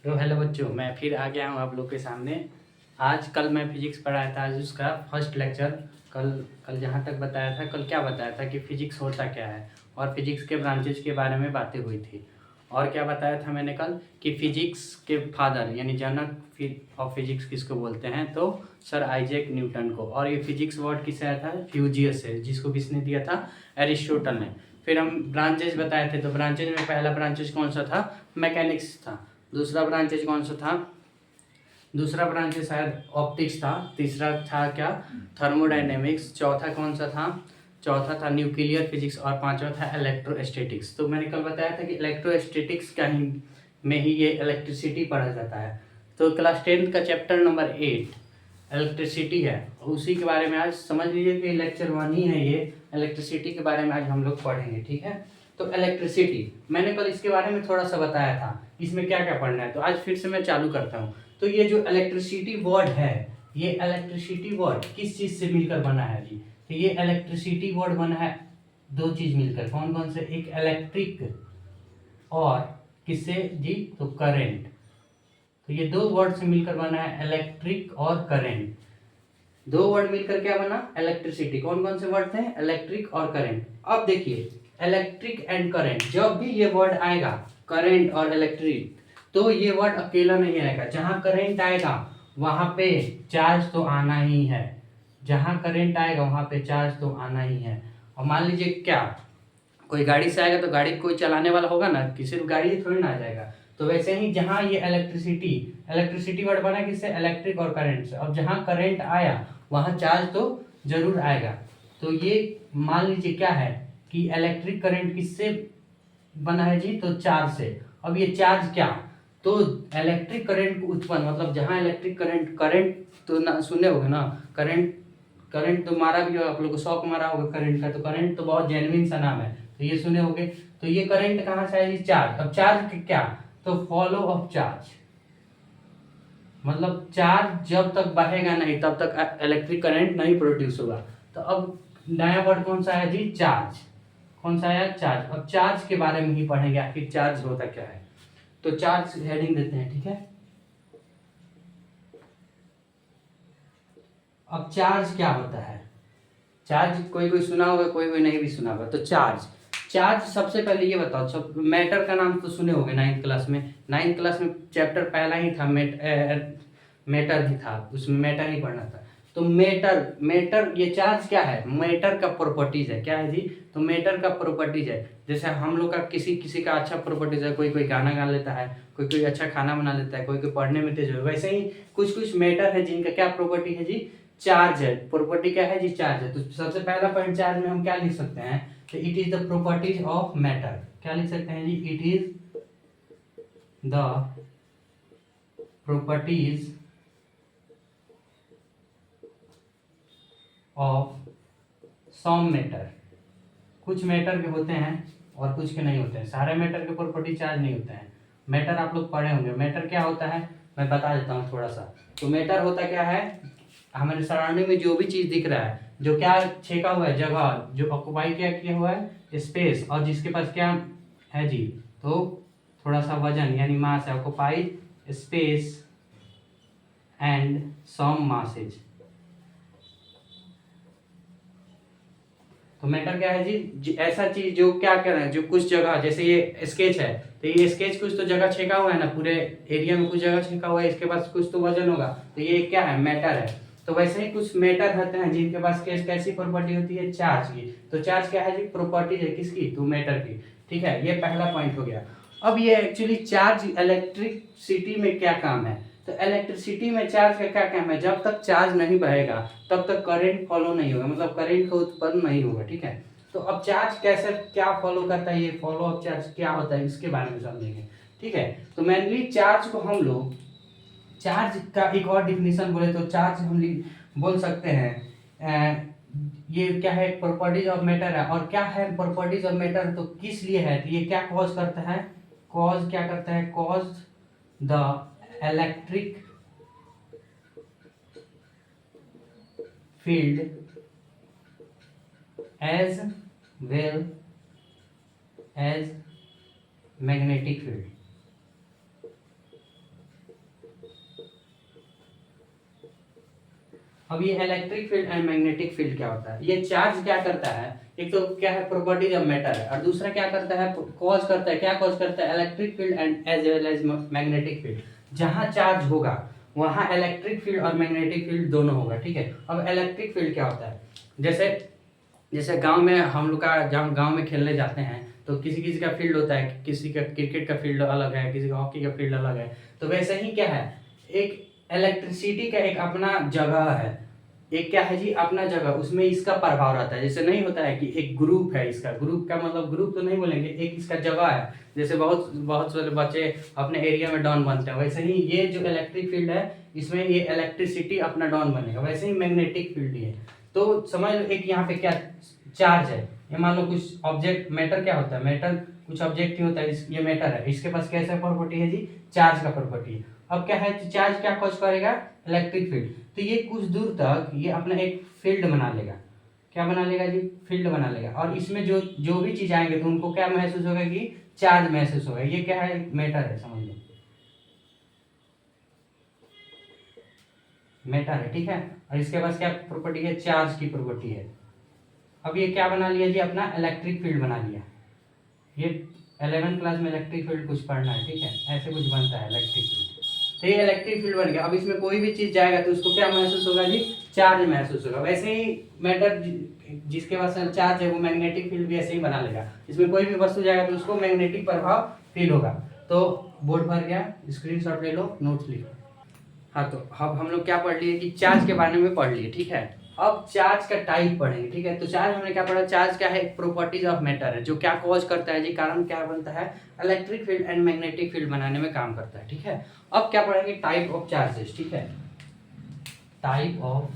तो हेलो बच्चों, मैं फिर आ गया हूँ आप लोग के सामने। आज कल मैं फिजिक्स पढ़ाया था, आज उसका फर्स्ट लेक्चर। कल कल जहाँ तक बताया था, कल क्या बताया था कि फिजिक्स होता क्या है और फिजिक्स के ब्रांचेज के बारे में बातें हुई थी। और क्या बताया था मैंने कल कि फिजिक्स के फादर यानी जनक ऑफ फिजिक्स किसको बोलते हैं, तो सर आइजैक न्यूटन को। और ये फिजिक्स वर्ड किससे आया था? फ्यूजियस है, जिसको किसने दिया था? एरिस्टोटल ने। फिर हम ब्रांचेज बताए थे, तो ब्रांचेज में पहला ब्रांचेज कौन सा था? मैकेनिक्स था। दूसरा ब्रांचेज कौन सा था? दूसरा ब्रांचेज शायद ऑप्टिक्स था। तीसरा था क्या? थर्मोडायनेमिक्स। चौथा कौन सा था? चौथा था न्यूक्लियर फिजिक्स। और पांचवा था इलेक्ट्रोस्टैटिक्स। तो मैंने कल बताया था कि इलेक्ट्रोस्टैटिक्स का ही में ही ये इलेक्ट्रिसिटी पढ़ा जाता है। तो क्लास 10 का चैप्टर नंबर 8 इलेक्ट्रिसिटी है, उसी के बारे में आज समझ लीजिए कि लेक्चर 1 ही है ये। इलेक्ट्रिसिटी के बारे में आज हम लोग पढ़ेंगे, ठीक है। तो इलेक्ट्रिसिटी मैंने कल इसके बारे में थोड़ा सा बताया था, इसमें क्या क्या पढ़ना है। तो आज फिर से मैं चालू करता हूँ। तो ये जो इलेक्ट्रिसिटी वर्ड है, ये इलेक्ट्रिसिटी वर्ड किस चीज से मिलकर बना है जी? तो ये इलेक्ट्रिसिटी वर्ड बना है दो चीज मिलकर। कौन कौन से? एक इलेक्ट्रिक और किससे जी? तो करंट। तो ये दो वर्ड से मिलकर बना है इलेक्ट्रिक और करंट। दो वर्ड मिलकर क्या बना? इलेक्ट्रिसिटी। कौन कौन से वर्ड थे? इलेक्ट्रिक और करंट। अब देखिए, इलेक्ट्रिक एंड करंट, जब भी ये वर्ड आएगा करंट और इलेक्ट्रिक, तो ये वर्ड अकेला नहीं आएगा। जहां करंट आएगा वहां पे चार्ज तो आना ही है। जहां करंट आएगा वहां पे चार्ज तो आना ही है। और मान लीजिए क्या, कोई गाड़ी से आएगा तो गाड़ी कोई चलाने वाला होगा ना, कि सिर्फ गाड़ी थोड़ी ना आ जाएगा। तो वैसे ही जहां ये इलेक्ट्रिसिटी वर्ड बना किससे? इलेक्ट्रिक और करंट से। अब जहां करंट आया वहां चार्ज तो जरूर आएगा। तो ये मान लीजिए क्या है कि इलेक्ट्रिक करंट किससे बना है जी? तो चार्ज से। अब ये चार्ज क्या, तो इलेक्ट्रिक करंट को उत्पन्न, मतलब जहां इलेक्ट्रिक करंट करंट तो ना सुने होगे ना, करंट करंट तो मारा भी होगा आप लोग को, शॉक मारा होगा करंट का। तो करंट तो बहुत जेन्युइन सा नाम है, तो ये सुने होंगे। तो ये करंट कहाँ से है? चार्ज। अब चार्ज क्या, तो फॉलो ऑफ चार्ज, मतलब चार्ज जब तक बहेगा नहीं तब तक इलेक्ट्रिक करंट नहीं प्रोड्यूस होगा। तो अब नया वर्ड कौन सा है जी? चार्ज। कौन सा है? चार्ज। अब चार्ज के बारे में ही पढ़ेंगे, आखिर चार्ज होता क्या है। तो चार्ज हेडिंग देते हैं, ठीक है। अब चार्ज क्या होता है? चार्ज कोई कोई सुना होगा, कोई कोई नहीं भी सुना होगा। तो चार्ज, चार्ज सबसे पहले ये बताओ, सब मैटर का नाम तो सुने होंगे 9th क्लास में। 9th क्लास में चैप्टर पहला ही था, मैटर ही था, उसमें मैटर ही पढ़ना था। तो मैटर मैटर ये चार्ज क्या है? मैटर का प्रॉपर्टीज है। क्या है जी? तो मैटर का प्रॉपर्टीज है। जैसे हम लोग का किसी किसी का अच्छा प्रॉपर्टीज है, कोई कोई गाना गा लेता है, कोई कोई अच्छा खाना बना लेता है, कोई कोई पढ़ने में तेज हो। वैसे ही कुछ कुछ मैटर है जिनका क्या प्रॉपर्टी है जी? चार्ज है। प्रॉपर्टी क्या है जी? चार्ज है। तो सबसे पहला पॉइंट चार्ज में हम क्या लिख सकते हैं? तो it is the properties of matter. क्या लिख सकते हैं जी? It is the properties of some matter. कुछ मैटर के होते हैं और कुछ के नहीं होते हैं। सारे मैटर के प्रॉपर्टी चार्ज नहीं होते हैं। मैटर आप लोग पढ़े होंगे। मैटर क्या होता है मैं बता देता हूँ थोड़ा सा। तो मैटर होता क्या है? हमारे सराउंडिंग में जो भी चीज दिख रहा है, जो क्या छेका हुआ है, जगह जो ऑक्युपाई क्या किया हुआ है, स्पेस, और जिसके पास क्या है जी? तो थोड़ा सा वजन यानी मास है। Occupy space and some masses. तो मैटर क्या है जी? ऐसा चीज जो क्या कर रहा है, जो कुछ जगह, जैसे ये स्केच है, तो ये स्केच कुछ तो जगह छेका हुआ है ना, पूरे एरिया में कुछ जगह छेका हुआ है, इसके पास कुछ तो वजन होगा, तो ये क्या है? मैटर है। तो वैसे ही कुछ मैटर होते हैं जिनके पास कैसी प्रॉपर्टी होती है? चार्ज की। तो चार्ज क्या है जी? प्रॉपर्टी है किसकी? तो मैटर की। ठीक है, ये पहला पॉइंट हो गया। अब ये एक्चुअली चार्ज इलेक्ट्रिसिटी में क्या काम है? तो इलेक्ट्रिसिटी में चार्ज का क्या काम है? जब तक चार्ज नहीं बहेगा तब तक करंट फॉलो नहीं होगा, मतलब करंट का उत्पन्न नहीं होगा, ठीक है। तो अब चार्ज कैसे क्या फॉलो करता है, ये फॉलो अप चार्ज क्या होता है, इसके बारे में समझेंगे, ठीक है। तो मेनली चार्ज को हम लोग, चार्ज का एक और डिफिनेशन बोले तो चार्ज हम बोल सकते हैं ये क्या है? प्रॉपर्टीज ऑफ मैटर है। और क्या है प्रॉपर्टीज ऑफ मैटर? तो किस लिए है? तो ये क्या कॉज करता है? कॉज क्या करता है? Cause the electric field as well as magnetic field. अब ये electric field and magnetic field क्या होता है, ये चार्ज क्या करता है, एक तो क्या है प्रॉपर्टीज ऑफ मैटर है, और दूसरा क्या करता है कॉज करता है, क्या कॉज करता है electric field and as well as magnetic field. जहां चार्ज होगा वहां इलेक्ट्रिक फील्ड और मैग्नेटिक फील्ड दोनों होगा, ठीक है। अब इलेक्ट्रिक फील्ड क्या होता है, जैसे जैसे गांव में हम लोग का जब गांव में खेलने जाते हैं तो किसी किसी का फील्ड होता है, किसी का क्रिकेट का फील्ड अलग है, किसी का हॉकी का फील्ड अलग है। तो वैसे ही क्या है, एक इलेक्ट्रिसिटी का एक अपना जगह है, एक क्या है जी अपना जगह, उसमें इसका प्रभाव रहता है। जैसे नहीं होता है कि एक ग्रुप है, इसका ग्रुप का मतलब ग्रुप तो नहीं बोलेंगे, एक इसका जगह है। जैसे बहुत बहुत सारे बच्चे अपने एरिया में डॉन बनते हैं, वैसे ही ये जो इलेक्ट्रिक फील्ड है इसमें ये इलेक्ट्रिसिटी अपना डॉन बनेगा। वैसे ही मैग्नेटिक फील्ड ही है। तो समझ लो एक यहाँ पे क्या चार्ज है, ये मान लो कुछ ऑब्जेक्ट, मैटर क्या होता है, मैटर कुछ ऑब्जेक्ट ही होता है, ये मैटर है, इसके पास कैसा प्रॉपर्टी है जी, चार्ज का प्रॉपर्टी है। अब क्या है चार्ज क्या कॉज करेगा, इलेक्ट्रिक फील्ड। तो ये कुछ दूर तक ये अपना एक फील्ड बना लेगा, क्या बना लेगा जी, फील्ड बना लेगा। और इसमें जो जो भी चीज आएंगे तो उनको क्या महसूस होगा कि चार्ज महसूस होगा। ये क्या है, मैटर है, समझ लो मैटर है, ठीक है। और इसके पास क्या प्रॉपर्टी है, चार्ज की प्रॉपर्टी है। अब ये क्या बना लिया जी, अपना इलेक्ट्रिक फील्ड बना लिया। ये 11th क्लास में इलेक्ट्रिक फील्ड कुछ पढ़ना है, ठीक है, ऐसे कुछ बनता है इलेक्ट्रिक फील्ड। तो ये इलेक्ट्रिक फील्ड बन गया। अब इसमें कोई भी चीज जाएगा तो उसको क्या महसूस होगा जी, चार्ज महसूस होगा। वैसे ही मैटर जिसके पास चार्ज है वो मैग्नेटिक फील्ड भी ऐसे ही बना लेगा। इसमें कोई भी वस्तु जाएगा तो उसको मैग्नेटिक प्रभाव फील होगा। तो बोर्ड भर गया, स्क्रीनशॉट ले लो, नोट्स लिखो। हाँ, तो अब हम लोग क्या पढ़ लिए कि चार्ज के बारे में पढ़ लिए, ठीक है। अब चार्ज का टाइप पढ़ेंगे, ठीक है। तो चार्ज हमने क्या पढ़ा, चार्ज क्या है, प्रॉपर्टीज ऑफ मैटर है, जो क्या कॉज करता है जी, कारण क्या बनता है, electric field and magnetic field बनाने में काम करता है, ठीक है। अब क्या पढ़ेंगे, टाइप ऑफ चार्जेस, ठीक है। टाइप ऑफ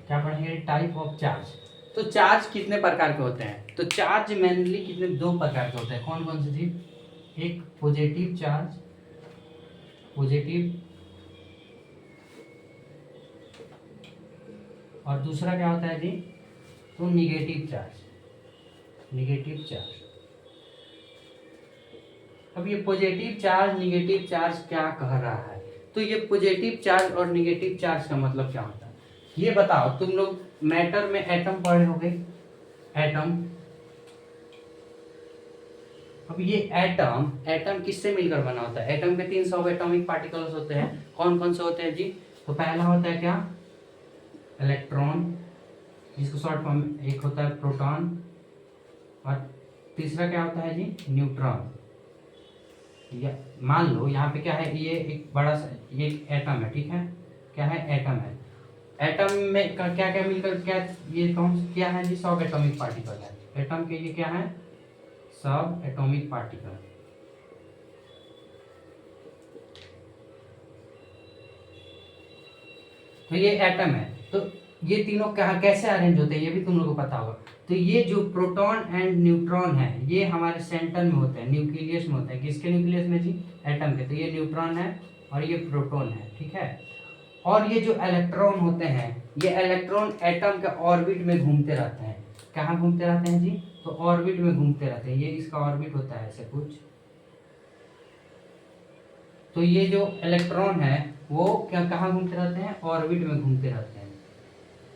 क्या पढ़ेंगे, टाइप ऑफ चार्ज। तो चार्ज कितने प्रकार के होते हैं, तो चार्ज मेनली कितने, दो प्रकार के होते हैं। कौन कौन से जी, एक पॉजिटिव चार्ज, पॉजिटिव, और दूसरा क्या होता है जी, तो निगेटिव चार्ज, निगेटिव चार्ज। अब ये पॉजिटिव चार्ज निगेटिव चार्ज क्या कह रहा है, तो ये पॉजिटिव चार्ज और निगेटिव चार्ज का मतलब क्या होता है, ये बताओ। तुम लोग मैटर में एटम पढ़े होंगे, एटम। अब ये एटम, एटम किससे मिलकर बना होता है, एटम के 3 सब एटॉमिक पार्टिकल्स होते हैं। कौन कौन से होते हैं जी, तो पहला होता है क्या, इलेक्ट्रॉन, जिसको शॉर्ट फॉर्म एक होता है प्रोटॉन, और तीसरा क्या होता है जी, न्यूट्रॉन। या मान लो यहाँ पे क्या है, ये एक बड़ा सा ये एटम है, ठीक है, क्या है, एटम है। एटम में क्या क्या मिलकर क्या, ये कौन क्या है जी, सब एटॉमिक पार्टिकल है। एटम के ये क्या है, सब एटॉमिक पार्टिकल। तो ये एटम है। तो ये तीनों कहाँ कैसे अरेंज होते हैं ये भी तुम लोगों को पता होगा। तो ये जो प्रोटॉन एंड न्यूट्रॉन है ये हमारे सेंटर में होते हैं, न्यूक्लियस में होते हैं। किसके न्यूक्लियस में जी, एटम के। तो ये न्यूट्रॉन है और ये प्रोटॉन है, ठीक है। और ये जो इलेक्ट्रॉन होते हैं, ये इलेक्ट्रॉन एटम के ऑर्बिट में घूमते रहते हैं। कहाँ घूमते रहते हैं जी, तो ऑर्बिट में घूमते रहते हैं। ये इसका ऑर्बिट होता है ऐसे कुछ। तो ये जो इलेक्ट्रॉन है वो क्या कहाँ घूमते रहते हैं, ऑर्बिट में घूमते रहते हैं,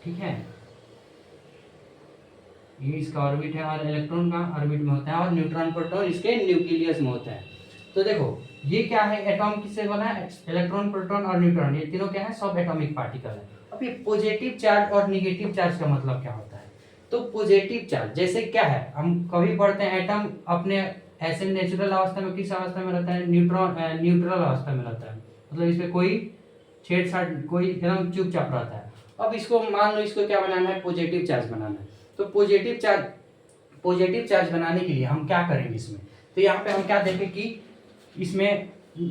ठीक है। ये इसका ऑर्बिट है और इलेक्ट्रॉन का ऑर्बिट में होता है, और न्यूट्रॉन प्रोटॉन इसके न्यूक्लियस में होता है। तो देखो ये क्या है, एटॉम किससे बना है, इलेक्ट्रॉन प्रोटॉन और न्यूट्रॉन, ये तीनों क्या है, सब एटॉमिक पार्टिकल है। अब ये पॉजिटिव चार्ज और निगेटिव चार्ज का मतलब क्या होता है, तो पॉजिटिव चार्ज जैसे क्या है, हम कभी पढ़ते हैं एटम अपने ऐसे नेचुरल अवस्था में किस अवस्था में रहता है, न्यूट्रल अवस्था में रहता है। मतलब इसमें कोई छेड़छाड़, कोई एकदम चुपचाप रहता है। अब इसको मान लो, इसको क्या बनाना है, पॉजिटिव चार्ज बनाना है। तो पॉजिटिव चार्ज बनाने के लिए हम क्या करेंगे इसमें, तो यहाँ पे हम क्या देखें कि इसमें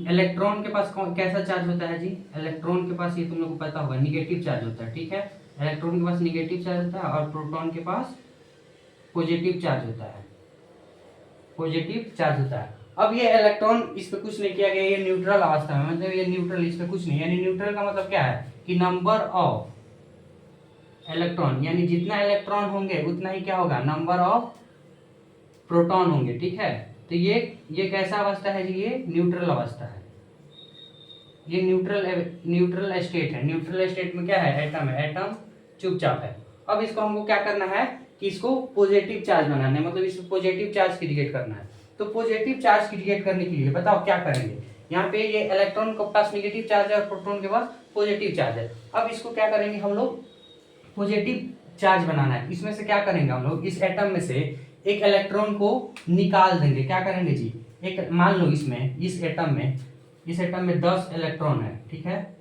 इलेक्ट्रॉन के पास कैसा चार्ज होता है जी, इलेक्ट्रॉन के पास, ये तुम लोग को पता होगा, निगेटिव चार्ज होता है, ठीक है। इलेक्ट्रॉन के पास निगेटिव चार्ज होता है और प्रोटॉन के पास पॉजिटिव चार्ज होता है, पॉजिटिव चार्ज होता है। अब ये इलेक्ट्रॉन इस पे कुछ नहीं किया गया, ये न्यूट्रल अवस्था में, मतलब ये न्यूट्रल, इस पे कुछ नहीं। यानी न्यूट्रल का मतलब क्या है कि नंबर ऑफ इलेक्ट्रॉन, यानी जितना इलेक्ट्रॉन होंगे उतना ही क्या होगा, नंबर ऑफ प्रोटॉन होंगे, ठीक है। तो ये कैसा अवस्था है जी, ये न्यूट्रल अवस्था है, ये न्यूट्रल स्टेट है। न्यूट्रल स्टेट में क्या है, एटम है, एटम चुपचाप है। अब इसको हमको क्या करना है कि इसको पॉजिटिव चार्ज बनाना है, मतलब इसमें पॉजिटिव चार्ज क्रिएट करना है। तो पॉजिटिव चार्ज क्रिएट करने के लिए बताओ क्या करेंगे। यहाँ पे ये इलेक्ट्रॉन के पास नेगेटिव चार्ज है और प्रोटॉन के पास पॉजिटिव चार्ज है। अब इसको क्या करेंगे हम लोग, पॉजिटिव चार्ज बनाना है। इसमें से क्या करेंगे हम लोग, इस एटम में से एक इलेक्ट्रॉन को निकाल देंगे। क्या करेंगे जी, एक मान लो इसमें इस एटम में 10 इलेक्ट्रॉन है, ठीक है,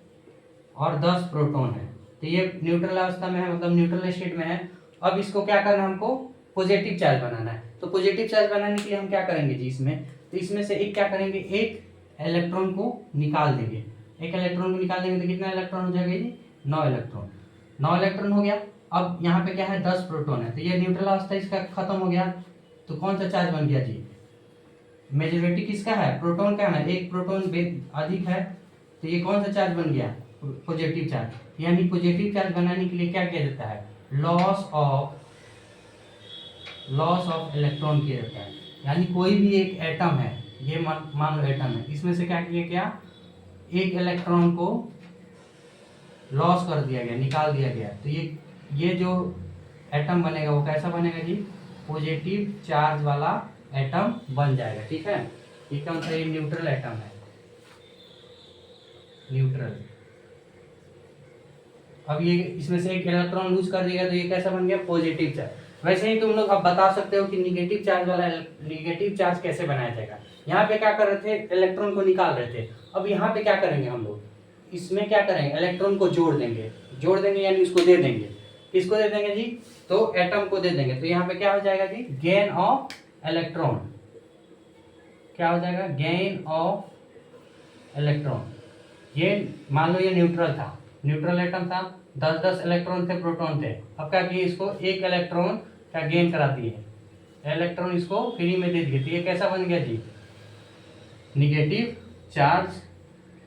और 10 प्रोटॉन है। तो ये न्यूट्रल अवस्था में है, मतलब न्यूट्रल स्टेट में है। अब इसको क्या करना है, हमको पॉजिटिव चार्ज बनाना है। तो पॉजिटिव चार्ज बनाने के लिए हम क्या करेंगे जी, तो इसमें से एक क्या करेंगे, एक इलेक्ट्रॉन को निकाल देंगे। एक इलेक्ट्रॉन को निकाल देंगे तो कितना इलेक्ट्रॉन हो जाएगा जी, 9 इलेक्ट्रॉन। 9 इलेक्ट्रॉन हो गया। अब यहाँ पे क्या है, 10 प्रोटॉन है, तो ये न्यूट्रल अवस्था इसका खत्म हो गया। तो कौन सा चार्ज बन गया जी, मेजॉरिटी किसका है, प्रोटॉन का है ना, एक प्रोटॉन अधिक है, तो ये कौन सा चार्ज बन गया, पॉजिटिव चार्ज। यानी पॉजिटिव चार्ज बनाने के लिए क्या किया जाता है, लॉस ऑफ इलेक्ट्रॉन किया जाता है। यानी कोई भी एक एटम है, ये मान लो एटम है, इसमें से क्या किया गया, एक इलेक्ट्रॉन को लॉस कर दिया गया, निकाल दिया गया। तो ये जो एटम बनेगा वो कैसा बनेगा जी, पॉजिटिव चार्ज वाला एटम बन जाएगा, ठीक है। ये कौन सा, ये न्यूट्रल एटम है, न्यूट्रल। अब ये इसमें से एक इलेक्ट्रॉन लूज कर दिया तो ये कैसा बन गया, पॉजिटिव चार्ज। वैसे ही तुम लोग अब बता सकते हो कि निगेटिव चार्ज कैसे बनाया जाएगा। यहाँ पे क्या कर रहे थे, इलेक्ट्रॉन को निकाल रहे थे। अब यहाँ पे क्या करेंगे हम लोग, इसमें क्या करेंगे, इलेक्ट्रॉन को जोड़ देंगे यानी उसको दे देंगे। किसको दे देंगे जी, तो एटम को दे देंगे। तो यहाँ पे क्या हो जाएगा जी, गेन ऑफ इलेक्ट्रॉन। क्या हो जाएगा, गेन ऑफ इलेक्ट्रॉन। ये मान लो ये न्यूट्रल एटम था, 10-10 इलेक्ट्रॉन थे, प्रोटॉन थे। अब क्या किए, इसको एक इलेक्ट्रॉन का गेन करा दिए, इलेक्ट्रॉन इसको फ्री में दे दिए। तो ये कैसा बन गया जी, निगेटिव चार्ज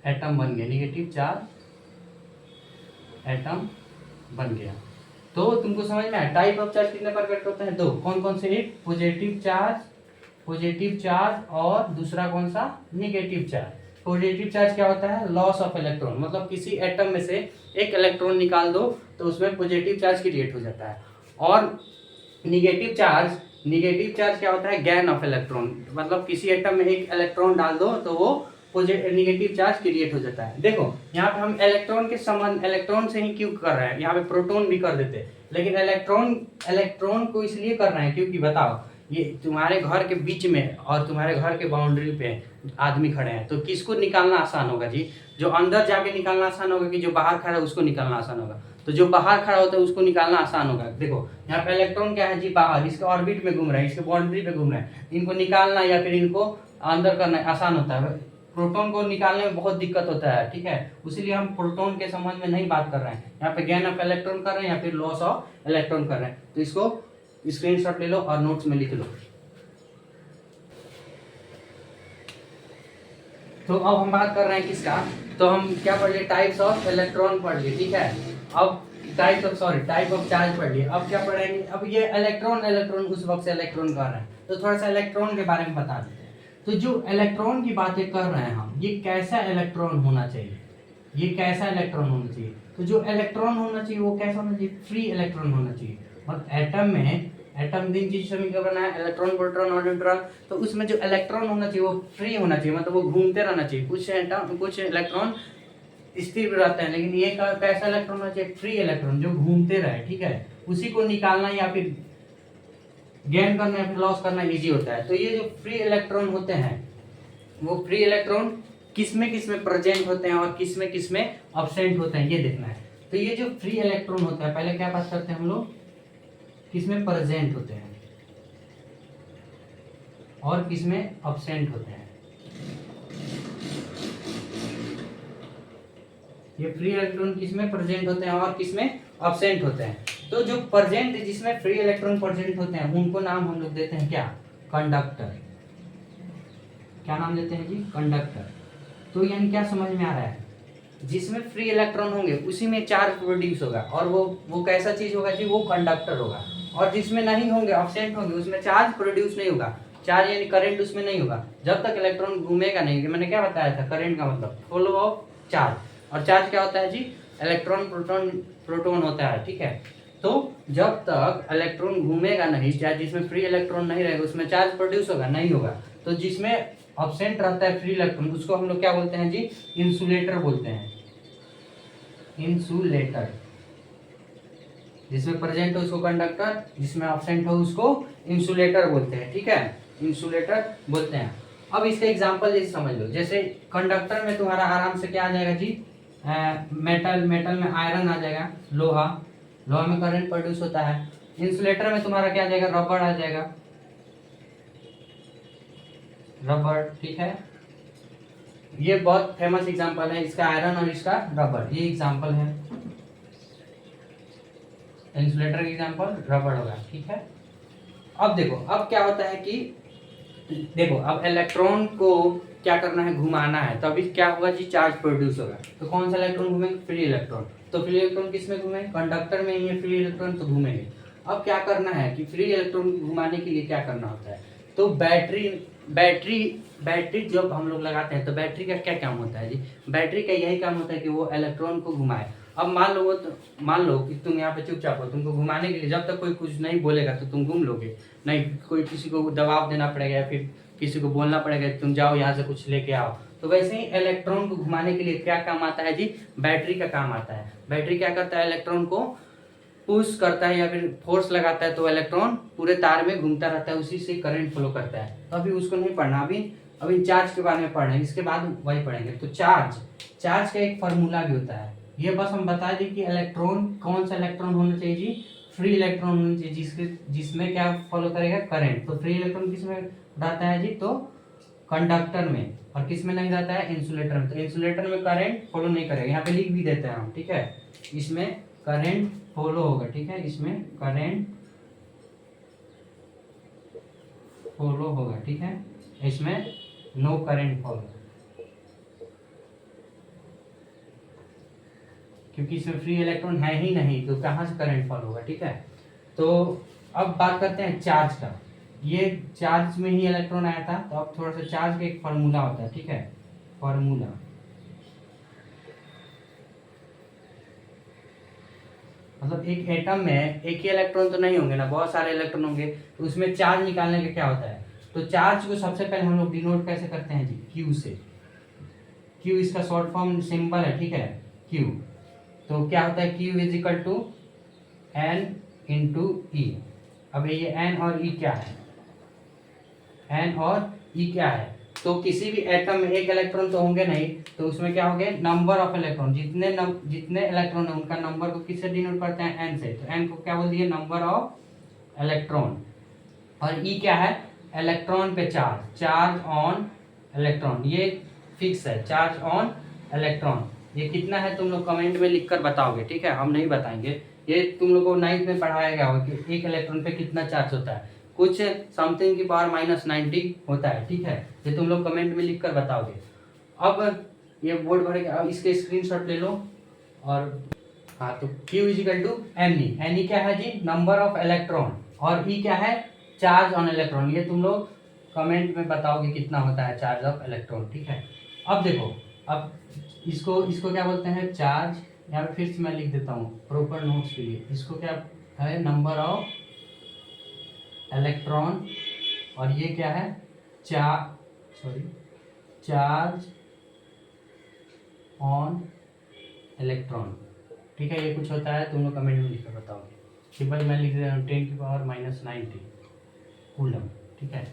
एटम बन गया, निगेटिव चार्ज एटम बन गया। तो तुमको समझ में आया, टाइप ऑफ चार्ज कितने प्रकार के होते हैं, दो। कौन कौन से, एक पॉजिटिव चार्ज और दूसरा कौन सा, निगेटिव चार्ज। पॉजिटिव चार्ज क्या होता है, लॉस ऑफ इलेक्ट्रॉन, मतलब किसी एटम में से एक इलेक्ट्रॉन निकाल दो तो उसमें पॉजिटिव चार्ज क्रिएट हो जाता है। और निगेटिव चार्ज क्या होता है, गेन ऑफ इलेक्ट्रॉन, मतलब किसी एटम में एक इलेक्ट्रॉन डाल दो तो वो निगेटिव चार्ज क्रिएट हो जाता है। देखो यहाँ पे हम इलेक्ट्रॉन से ही क्यों कर रहे हैं, यहाँ पे प्रोटॉन भी कर देते, लेकिन इलेक्ट्रॉन को इसलिए कर रहे हैं क्योंकि बताओ, ये तुम्हारे घर के बीच में और तुम्हारे घर के बाउंड्री पे आदमी खड़े हैं, तो किसको निकालना आसान होगा जी, जो अंदर जाके निकालना आसान होगा कि जो बाहर खड़ा है उसको निकालना आसान होगा। तो जो बाहर खड़ा होता है उसको निकालना आसान होगा। देखो यहाँ पे इलेक्ट्रॉन क्या है जी, बाहर, इसके ऑर्बिट में घूम रहा है, इसके बाउंड्री पे घूम रहा है, इनको निकालना या फिर इनको अंदर करना आसान होता है। प्रोटॉन को निकालने में बहुत दिक्कत होता है, ठीक है, उसीलिए हम प्रोटॉन के संबंध में नहीं बात कर रहे हैं। यहाँ पे गेन ऑफ इलेक्ट्रॉन कर रहे हैं या फिर लॉस ऑफ इलेक्ट्रॉन कर रहे हैं। तो इसको स्क्रीनशॉट ले लो और नोट्स में लिख लो। तो अब हम बात कर रहे हैं किसका, तो हम क्या पढ़ लिए, टाइप्स ऑफ इलेक्ट्रॉन पढ़ लिए, ठीक है। अब टाइप ऑफ चार्ज पढ़ लिए। अब क्या पढ़ेंगे, अब ये इलेक्ट्रॉन उस वक्त से इलेक्ट्रॉन कर रहे हैं, तो थोड़ा सा इलेक्ट्रॉन के बारे में बता देते हैं। तो जो इलेक्ट्रॉन की बातें कर रहे हैं हम, ये कैसा इलेक्ट्रॉन होना चाहिए, तो जो इलेक्ट्रॉन होना चाहिए वो कैसा होना चाहिए, फ्री इलेक्ट्रॉन होना चाहिए। और एटम तीन चीज से मिलकर बना है, इलेक्ट्रॉन, प्रोटॉन और न्यूट्रॉन। तो उसमें जो इलेक्ट्रॉन होना चाहिए वो फ्री होना चाहिए, मतलब वो घूमते रहना चाहिए। कुछ इलेक्ट्रॉन स्थिर रहते हैं, लेकिन ये कैसा इलेक्ट्रॉन होना चाहिए, फ्री इलेक्ट्रॉन जो घूमते रहे, ठीक है। उसी को निकालना या फिर गेन करना या फिर लॉस करना इजी होता है। तो ये जो फ्री इलेक्ट्रॉन होते हैं, वो फ्री इलेक्ट्रॉन किसमें प्रेजेंट होते हैं और किसमें एब्सेंट होते हैं, ये देखना है। तो ये जो फ्री इलेक्ट्रॉन होता है, पहले क्या बात करते हैं हम लोग, किसमें प्रेजेंट होते हैं और किसमें एब्सेंट होते हैं। ये फ्री इलेक्ट्रॉन किसमें प्रेजेंट होते हैं और किसमें एब्सेंट होते हैं। तो जो प्रेजेंट, जिसमें फ्री इलेक्ट्रॉन प्रेजेंट होते हैं, उनको नाम हम लोग देते हैं क्या, कंडक्टर। क्या नाम देते हैं जी, कंडक्टर। तो यानी क्या समझ में आ रहा है, जिसमें फ्री इलेक्ट्रॉन होंगे उसी में चार्ज प्रोड्यूस होगा, और वो कैसा चीज होगा जी, वो कंडक्टर होगा। और जिसमें नहीं होंगे, ऑब्सेंट होंगे, उसमें चार्ज प्रोड्यूस नहीं होगा, चार्ज यानी करंट उसमें नहीं होगा जब तक इलेक्ट्रॉन घूमेगा नहीं। मैंने क्या बताया था, करंट का मतलब फ्लो ऑफ चार्ज, और चार्ज क्या होता है जी, इलेक्ट्रॉन प्रोटॉन प्रोटॉन होता है, ठीक है। तो जब तक इलेक्ट्रॉन घूमेगा नहीं, चाहे जिसमें फ्री इलेक्ट्रॉन नहीं रहेगा उसमें चार्ज प्रोड्यूस होगा नहीं होगा। तो जिसमें ऑब्सेंट रहता है फ्री इलेक्ट्रॉन उसको हम लोग क्या बोलते हैं जी, इंसुलेटर बोलते हैं, इंसुलेटर। जिसमें प्रेजेंट हो उसको कंडक्टर, जिसमें ऑब्सेंट हो उसको इंसुलेटर बोलते हैं, ठीक है, इंसुलेटर बोलते हैं। अब इसका एग्जांपल जैसे समझ लो, जैसे कंडक्टर में तुम्हारा आराम से क्या आ जाएगा जी, मेटल में आयरन आ जाएगा, लोहा में करंट प्रोड्यूस होता है। इंसुलेटर में तुम्हारा क्या आ जाएगा, रबड़ आ जाएगा, रबड़, ठीक है। ये बहुत फेमस एग्जांपल है इसका, आयरन और इसका रबड़, ये एग्जांपल है। इंसुलेटर का एग्जांपल रबड़ होगा, ठीक है। अब देखो, अब क्या होता है कि देखो, अब इलेक्ट्रॉन को क्या करना है, घुमाना है, तो अभी क्या होगा जी, चार्ज प्रोड्यूस होगा। तो कौन सा इलेक्ट्रॉन घूमेंगे, फ्री इलेक्ट्रॉन। तो फ्री इलेक्ट्रॉन किस में घूमेंगे, कंडक्टर में ही है फ्री इलेक्ट्रॉन, तो घूमेंगे। अब क्या करना है कि फ्री इलेक्ट्रॉन घुमाने के लिए क्या करना होता है, तो बैटरी जब हम लोग लगाते हैं तो बैटरी का क्या काम होता है जी, बैटरी का यही काम होता है कि वो इलेक्ट्रॉन को घुमाए। अब मान लो कि तुम यहाँ पे चुपचाप हो, तुमको घुमाने के लिए जब तक कोई कुछ नहीं बोलेगा तो तुम घूम लोगे नहीं, कोई किसी को दबाव देना पड़ेगा या फिर किसी को बोलना पड़ेगा तुम जाओ यहाँ से कुछ लेके आओ। तो वैसे ही इलेक्ट्रॉन को घुमाने के लिए क्या काम आता है जी, बैटरी का काम आता है। बैटरी क्या करता है, इलेक्ट्रॉन को पुश करता है या फिर फोर्स लगाता है, तो इलेक्ट्रॉन पूरे तार में घूमता रहता है, उसी से करंट फ्लो करता है। तो अभी उसको नहीं पढ़ना, अभी चार्ज के बारे में पढ़ना है, इसके बाद वही पढ़ेंगे। तो चार्ज का एक फार्मूला भी होता है, ये बस हम बता दें कि इलेक्ट्रॉन, कौन सा इलेक्ट्रॉन होना चाहिए जी, फ्री इलेक्ट्रॉन होना चाहिए, जिसमें क्या फॉलो करेगा, करंट। तो फ्री इलेक्ट्रॉन किस में रहता है जी, तो कंडक्टर में, और किस में नहीं रहता है, इंसुलेटर में। तो इंसुलेटर में करंट फॉलो नहीं करेगा, यहाँ पे लिख भी देते हैं हम, ठीक है, इसमें करंट फॉलो होगा, ठीक है, इसमें करंट फॉलो होगा, ठीक है, इसमें नो करंट फॉलो, क्योंकि इसमें फ्री इलेक्ट्रॉन है ही नहीं, तो कहाँ से करंट फॉलो होगा, ठीक है। तो अब बात करते हैं चार्ज का। ये चार्ज में ही इलेक्ट्रॉन आया था, तो अब थोड़ा सा चार्ज का एक फार्मूला होता है, ठीक है, फार्मूला। मतलब एक एटम में एक ही इलेक्ट्रॉन तो नहीं होंगे ना, बहुत सारे इलेक्ट्रॉन होंगे, तो उसमें चार्ज निकालने का क्या होता है, तो चार्ज को सबसे पहले हम लोग डिनोट कैसे करते हैं जी, क्यू से। क्यू इसका शॉर्ट फॉर्म सिंबल है, ठीक है, क्यू। तो क्या होता है, Q is equal to N into E. अब ये एन और ई क्या है, एन और ई क्या है, तो किसी भी एटम में एक इलेक्ट्रॉन तो होंगे नहीं, तो उसमें क्या होंगे, नंबर ऑफ इलेक्ट्रॉन, जितने इलेक्ट्रॉन है उनका नंबर को किससे डिनोट करते हैं, एन से। तो एन को क्या बोल दिए, नंबर ऑफ इलेक्ट्रॉन। और ई क्या है, इलेक्ट्रॉन पे चार्ज ऑन इलेक्ट्रॉन, ये फिक्स है, चार्ज ऑन इलेक्ट्रॉन। ये कितना है तुम लोग कमेंट में लिखकर बताओगे, ठीक है, हम नहीं बताएंगे, ये तुम लोग को 9th में पढ़ाया गया होगा कि एक इलेक्ट्रॉन पे कितना चार्ज होता है, कुछ समथिंग की पावर -90 होता है, ठीक है, ये तुम लोग कमेंट में लिखकर बताओगे। अब ये बोर्ड भरेगा, अब इसके स्क्रीनशॉट ले लो। और हाँ, तो Q equal to N E क्या है जी, नंबर ऑफ इलेक्ट्रॉन, और E क्या है, चार्ज ऑन इलेक्ट्रॉन। ये तुम लोग कमेंट में बताओगे कितना होता है चार्ज ऑफ इलेक्ट्रॉन, ठीक है। अब देखो, अब इसको क्या बोलते हैं, चार्ज। यहाँ पे फिर से मैं लिख देता हूँ प्रॉपर नोट्स के लिए, इसको क्या है, नंबर ऑफ इलेक्ट्रॉन, और ये क्या है, चार्ज ऑन इलेक्ट्रॉन, ठीक है। ये कुछ होता है, तुम लोग कमेंट में लिखकर बताओगे कि भाई मैं लिख रहा हूँ 10 की पावर -90 कूलम, ठीक है।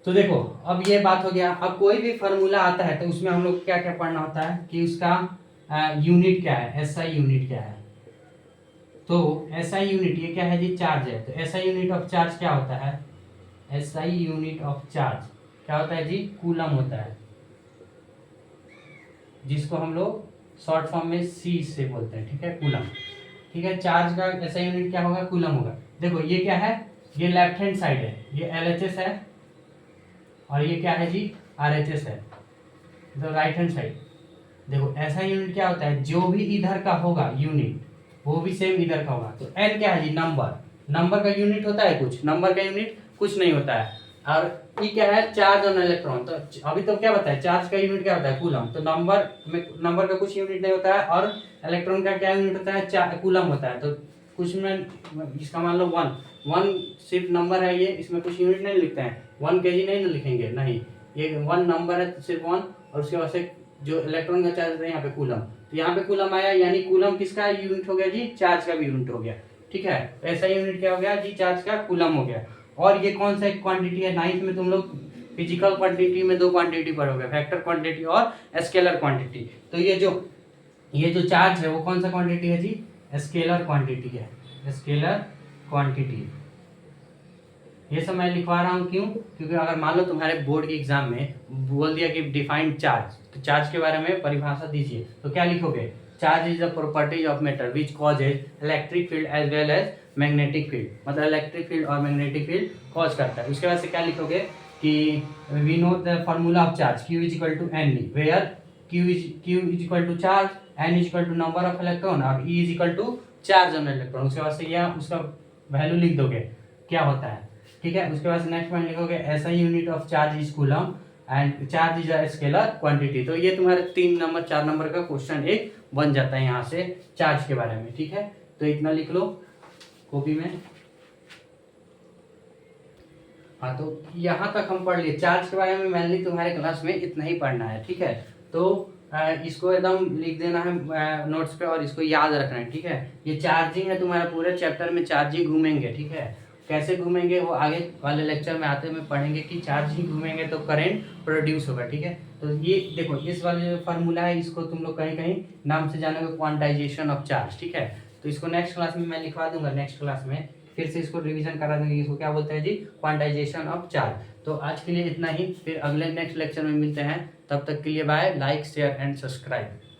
तो देखो, अब ये बात हो गया। अब कोई भी फार्मूला आता है तो उसमें हम लोग क्या क्या पढ़ना होता है कि उसका यूनिट क्या है, एसआई यूनिट क्या है। तो एसआई यूनिट ये क्या है जी, चार्ज है, तो एसआई यूनिट ऑफ चार्ज क्या होता है, एसआई यूनिट ऑफ चार्ज क्या होता है जी, कूलम होता है, जिसको हम लोग शॉर्ट फॉर्म में सी से बोलते हैं, ठीक है, कूलम, ठीक है। चार्ज का एसआई यूनिट क्या होगा, कूलम होगा। देखो ये क्या है, ये लेफ्ट हैंड साइड है, ये एलएचएस है, और ये क्या है जी, आरएचएस है, तो राइट हैंड साइड। देखो ऐसा यूनिट क्या होता है, जो भी इधर का होगा यूनिट वो भी सेम इधर का होगा। तो एन क्या है जी, नंबर, नंबर का यूनिट होता है कुछ, नंबर का यूनिट कुछ नहीं होता है। और ई क्या है, चार्ज ऑन इलेक्ट्रॉन। तो अभी तो क्या बताया, चार्ज का यूनिट क्या होता है, कूलम। तो नंबर का कुछ यूनिट नहीं होता है, और इलेक्ट्रॉन का क्या यूनिट होता है, कूलम होता है। तो कुछ में इसका मान लो 1 सिर्फ नंबर है ये, इसमें कुछ यूनिट नहीं लिखते हैं, 1 kg नहीं लिखेंगे, नहीं, ये 1 नंबर है, सिर्फ 1। और उसके बाद से जो इलेक्ट्रॉन का चार्ज है यहाँ पे कूलम, तो यहाँ पे कूलम आया, यानी कूलम किसका यूनिट हो गया जी, चार्ज का भी यूनिट हो गया। ठीक है, ऐसा यूनिट क्या हो गया जी, चार्ज का कूलम हो गया। और ये कौन सा एक क्वांटिटी है, 9th में तुम लोग फिजिकल क्वांटिटी में 2 क्वांटिटी पढ़ोगे, वेक्टर क्वांटिटी और स्केलर क्वांटिटी। तो ये जो चार्ज है वो कौन सा क्वांटिटी है जी, स्केलर क्वांटिटी है, स्केलर क्वांटिटी। ये सब मैं लिखवा रहा हूँ क्यों, क्योंकि अगर मान लो तुम्हारे बोर्ड के एग्जाम में बोल दिया कि डिफाइंड चार्ज, तो चार्ज के बारे में परिभाषा दीजिए, तो क्या लिखोगे, charge is the properties of matter which causes electric field as well as magnetic field, मतलब इलेक्ट्रिक फील्ड और मैग्नेटिक फील्ड कॉज करता है। उसके बाद से क्या लिखोगे कि we know the formula of charge, Q is equal to N, where Q is equal to charge, N is equal to number of electron, और E is equal to charge on electron. उसके बाद से यह उसका value लिख दोगे क्या होता है। ठीक है, उसके बाद नेक्स्ट पॉइंट लिखोगे ऐसा unit of charge is coulomb and charge is a scalar quantity. तो ये तुम्हारे 3 नंबर 4 नंबर का क्वेश्चन एक बन जाता है यहाँ से चार्ज के बारे में। ठीक है, तो इतना लिख लो कॉपी में। हाँ, तो यहाँ तक हम पढ़ लिए चार्ज के बारे में, मेनली तुम्हारे क्लास में इतना ही पढ़ना है। ठीक है, तो इसको एकदम लिख देना है नोट्स पे, और इसको याद रखना है। ठीक है, ये चार्जिंग है, तुम्हारा पूरे चैप्टर में चार्जिंग घूमेंगे। ठीक है, कैसे घूमेंगे वो आगे वाले लेक्चर में आते में पढ़ेंगे कि चार्जिंग घूमेंगे तो करंट प्रोड्यूस होगा। ठीक है, तो ये देखो इस वाले जो फार्मूला है इसको तुम लोग कहीं कहीं नाम से जानोगे, क्वांटाइजेशन ऑफ चार्ज। ठीक है, तो इसको नेक्स्ट क्लास में मैं लिखवा दूंगा, नेक्स्ट क्लास में फिर से इसको रिवीजन करा देंगे, इसको क्या बोलते हैं जी, क्वांटाइजेशन ऑफ चार्ज। तो आज के लिए इतना ही, फिर अगले नेक्स्ट लेक्चर में मिलते हैं, तब तक के लिए bye, like share and subscribe.